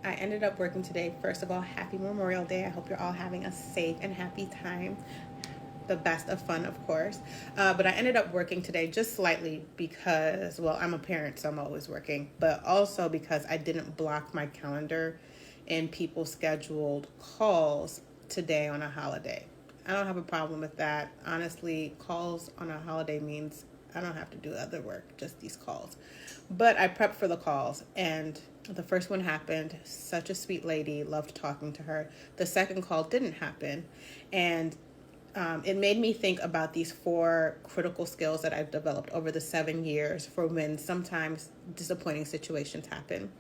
I ended up working today. First of all, happy Memorial Day. I hope you're all having a safe and happy time. The best of fun, of course. But I ended up working today just slightly because, well, I'm a parent, so I'm always working, but also because I didn't block my calendar and people scheduled calls today on a holiday. I don't have a problem with that. Honestly, calls on a holiday means I don't have to do other work, just these calls. But I prepped for the calls, and the first one happened. Such a sweet lady, loved talking to her. The second call didn't happen, and it made me think about these 4 critical skills that I've developed over the 7 years for when sometimes disappointing situations happen.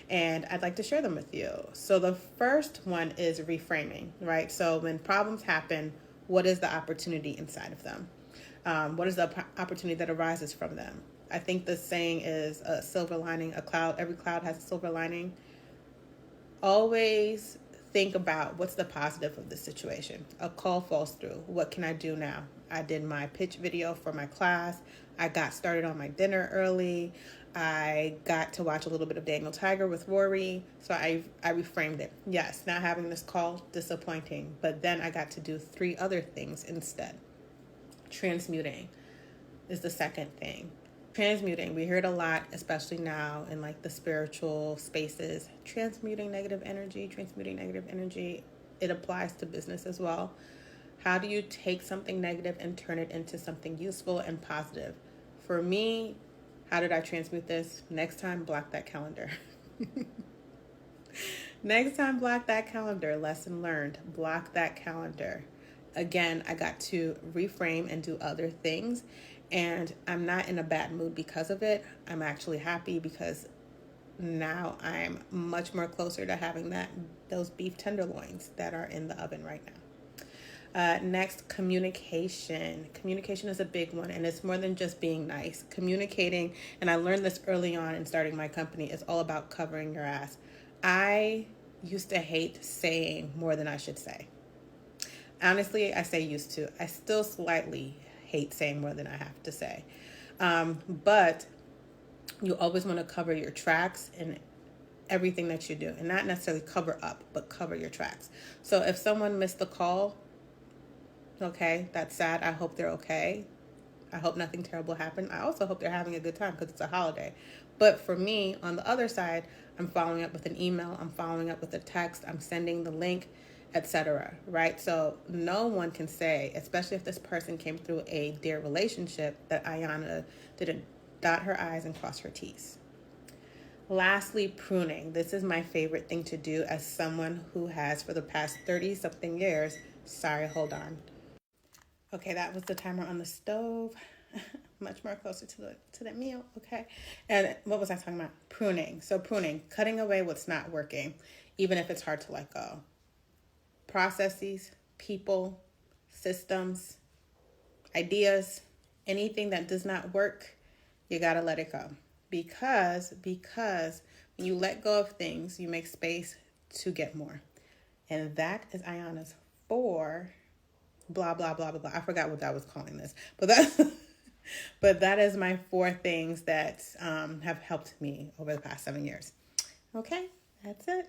And I'd like to share them with you. So the first one is reframing, right? So when problems happen, what is the opportunity inside of them? What is the opportunity that arises from them? I think the saying is a silver lining, a cloud, every cloud has a silver lining. Always think about what's the positive of the situation. A call falls through. What can I do now? I did my pitch video for my class. I got started on my dinner early. I got to watch a little bit of Daniel Tiger with Rory. So I reframed it. Yes, not having this call, disappointing. But then I got to do 3 other things instead. Transmuting is the second thing. Transmuting, we hear it a lot, especially now in like the spiritual spaces. Transmuting negative energy. It applies to business as well. How do you take something negative and turn it into something useful and positive? For me, how did I transmute this? Next time, block that calendar. Next time, block that calendar. Lesson learned. Block that calendar. Again, I got to reframe and do other things, and I'm not in a bad mood because of it. I'm actually happy because now I'm much more closer to having those beef tenderloins that are in the oven right now. Next, communication. Communication is a big one, and it's more than just being nice. Communicating, and I learned this early on in starting my company, is all about covering your ass. I used to hate saying more than I should say. Honestly, I say used to. I still slightly hate saying more than I have to say. But you always want to cover your tracks in everything that you do. And not necessarily cover up, but cover your tracks. So if someone missed the call, okay, that's sad. I hope they're okay. I hope nothing terrible happened. I also hope they're having a good time because it's a holiday. But for me, on the other side, I'm following up with an email. I'm following up with a text. I'm sending the link, etc. Right? So no one can say, especially if this person came through a dear relationship, that Ayana didn't dot her I's and cross her T's. Lastly, pruning. This is my favorite thing to do as someone who has, for the past 30-something years, sorry, hold on. Okay, that was the timer on the stove. Much more closer to the meal, okay? And what was I talking about? Pruning. So pruning, cutting away what's not working, even if it's hard to let go. Processes, people, systems, ideas, anything that does not work, you gotta let it go. Because when you let go of things, you make space to get more. And that is Ayana's 4 blah, blah, blah, blah, blah. I forgot what I was calling this. But that is my 4 things that have helped me over the past 7 years. Okay, that's it.